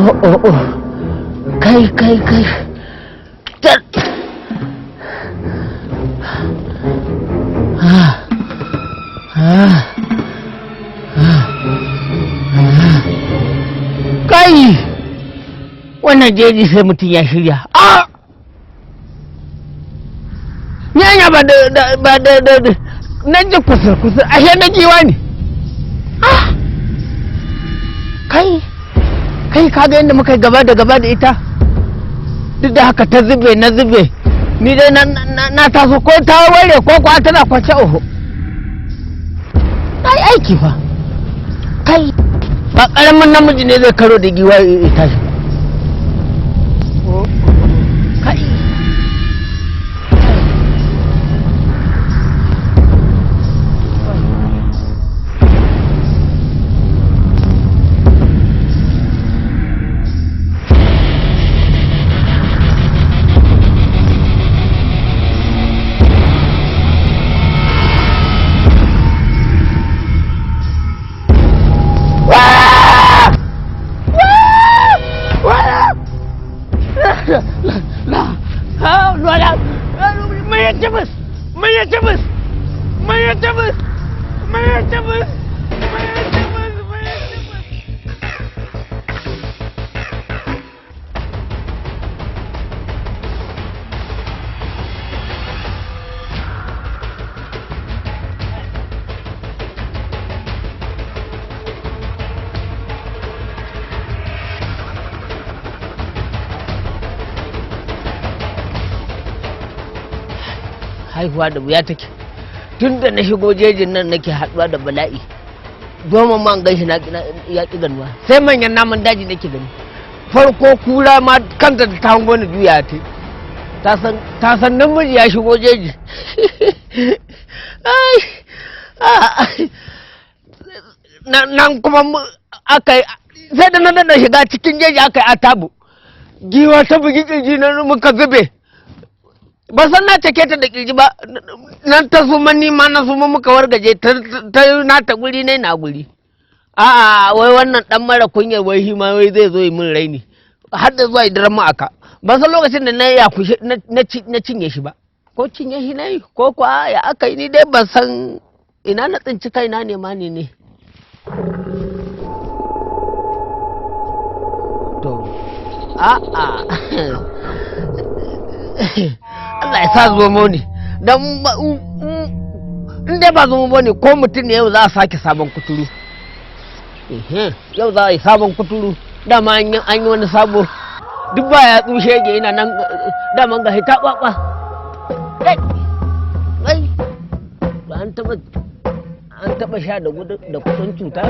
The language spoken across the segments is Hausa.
oh. Kai. Kai! Wannan jeji sai mutum ya shirya. Nyanya ba da nan ji kusur ashe na giwa ne. Kai kaga yadda muka gaba da ita. Duk da haka ta zube na zube. Ni dai na taso ko ta ware ko kwa tana kwace oho. Ai aiki fa. Kai ba karamin namiji ne zai karo da giwa ita shi. Kai. Haihuwa da wuya take tun da na shigo jejin nan nake haɗuwa da bala'i goma man ganshi na ya ƙi ganuwa sai manyan namun daji nake gani farko kura ma kanta da ta hango ni juya ta san namiji ya shigo jeji nan kuma aka sai da na dada shiga cikin jeji aka yi atabu giwa ta bugi kirji na muka zube ba san na take ta da kirji ba nan ta suma ni ma na suma muka wargaje ta na ta guri ne na guri wai wannan dan mara kunyar wai shi ma wai zai zo yi min raini har da zuwa idan mu aka ban san lokacin da na ya kushe na cinye shi ba ko cinye shi nayi ko kwa ya aka yi ni dai ban san ina na tsinci kaina ne ma ne to Allah ya sa zomo ne don in dai ba zomo ne ko mutum ne yau za a sake sabon kuturu yau za a yi sabon kuturu dama an yi wani sabo duk ba ya tsushe ge ina nan dama ga hita kwakwa an taba sha da kudin cuta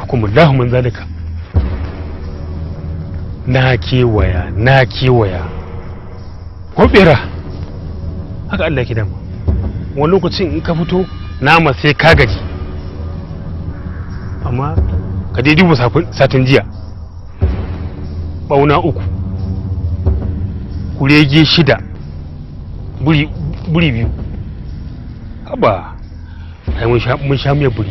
hukumullahu min zalika na kewaya ko bera haka Allah yake dama wani lokacin in ka fito nama sai ka gaji amma ka dai duba satin jiya bauna 3 kurege 6 buri 2 haba ai mun sha miyar buri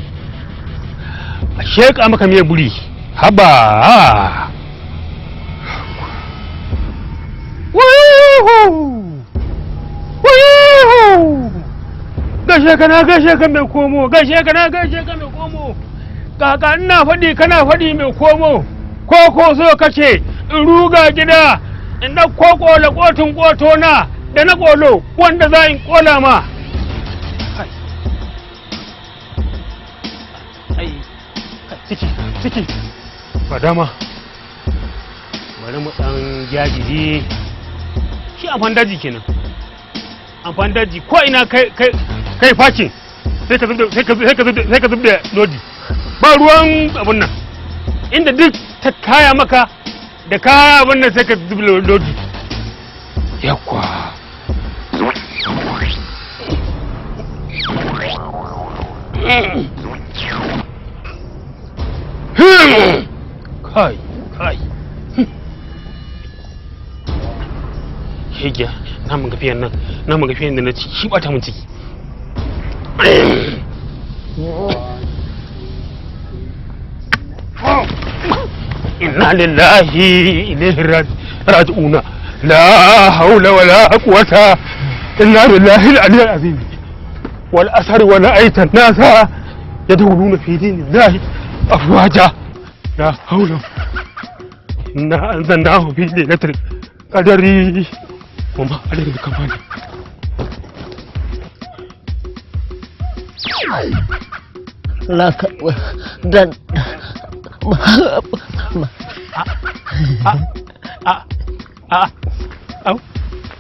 a sheka maka miyar buri haba gashe ka mai komo kaka ina faɗi kana faɗi mai komo ko so kace in ruga gida in ɗauko ƙola ƙotun ƙotona da na ƙolo wanda za in ƙola ma ciki ba dama bari mu ɗan jajiri shi amfan daji kenan amfan daji ko ina kai fakin sai ka zubda lodi ba ruwan abun nan inda duk ta kaya maka da kaya abun nan sai ka zubda lodi yakwa kai hegiya namun gafiyan da na ci shi bata mun ciki inna lillahi ilaihi raji'una la haula wala quwwata illa billahi al-aliyyil azim wal asr wa la'aita an-nasa yadkhuluna fi dinillahi afwaja la haula inna anzalnahu fi lailatul qadri wa ma alayka kafani laka dan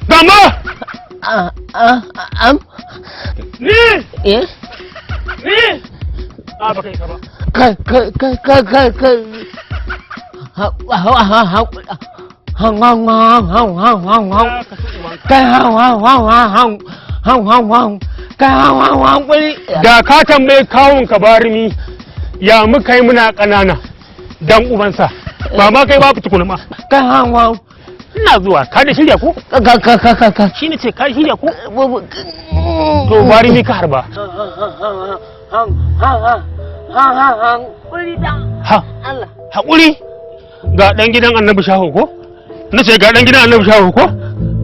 Dama! Ni! Eh? Ni! Baka isa ba. Da ka tambaye kawun ka barimi ya muka yi muna ƙanana dan ubansa ba ma kai babu tukuna ma. Ina zuwa ka da shirya ko? Shi ne ce ka shirya ko? To barimi ka harba. Haƙuri ga ɗan gidan annabi shaho ko? Na ce ga ɗan gidan annabi shaho ko?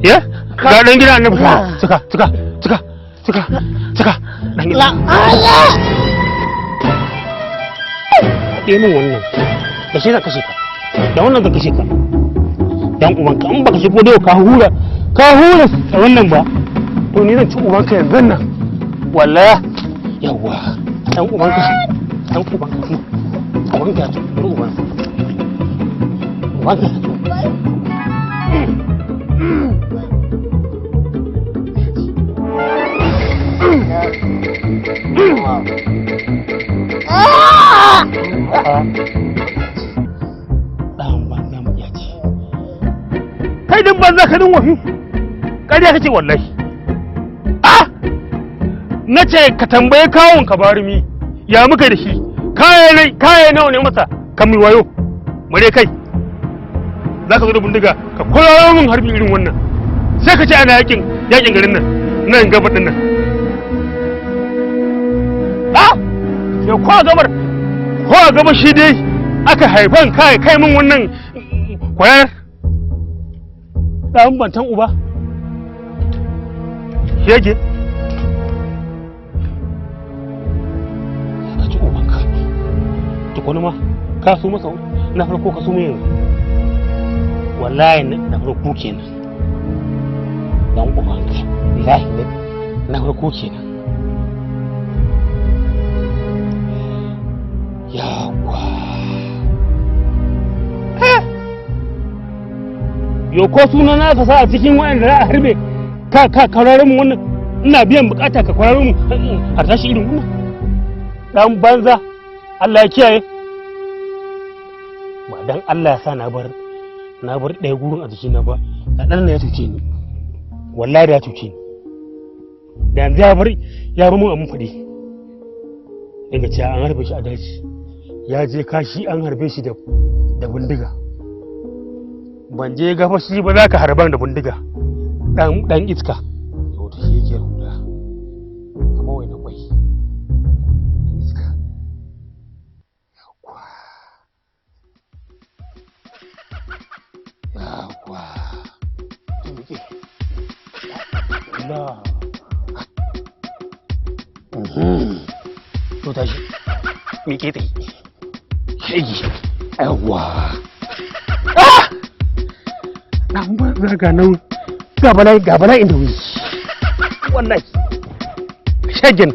Ya? Ga ɗan gidan annabi shaho. Cika. Ɗan gidan. Ɗaya min wannan. Da shi za kashe ka. Da wannan za kashe ka. Dan ubanka in baka shigo da ka hura da wannan ba. To ni zan ci ubanka yanzu nan. Wallahi yawa. Dan ubanka ya ci ubanka. Kai din banza ka din wafi ƙarya kake wallahi na ce ka tambaye kawun ka barumi ya muka da shi kaya nawa ne masa kan mai wayo mare kai za ka zo da bindiga ka kula min harbi irin wannan sai ka ce ana yakin garin nan gabar din nan ya ko gabar shi dai aka haifan kai min wannan kwayar ɗan bantan uba shege ka ci ubanka tukuni ma ka so masa na farko ka so mai yanzu wallahi na farko kenan dan ubanka wallahi na farko kenan yawa yo ko suna na ka sa a cikin wa'anda za a harbe ka kwararren mu wannan ina biyan bukata ka kwararren mu a tashi irin wannan dan banza Allah ya kiyaye ba dan Allah ya sa na bar ɗaya gurin a jikina ba da ɗan ya cuce ni wallahi da ya cuce ni da yanzu ya bar mun abun faɗi daga cewa an harbe shi a daji ya je kashi an harbe shi da bindiga ban je gafa shi ba za ka harban da bindiga dan iska to ta shi yake rura kamar wai na kwai dan iska yakwa muke Allah to tashi muke tsaye shege yawa dan banza ga nan ga bala'i inda wuri wallahi shegen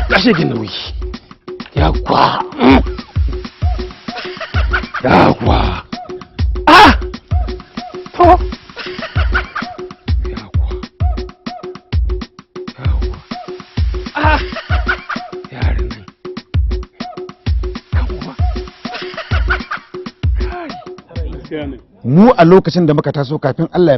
ga shegen da wuri yakwa to yaran nan mu a lokacin da muka taso kafin Allah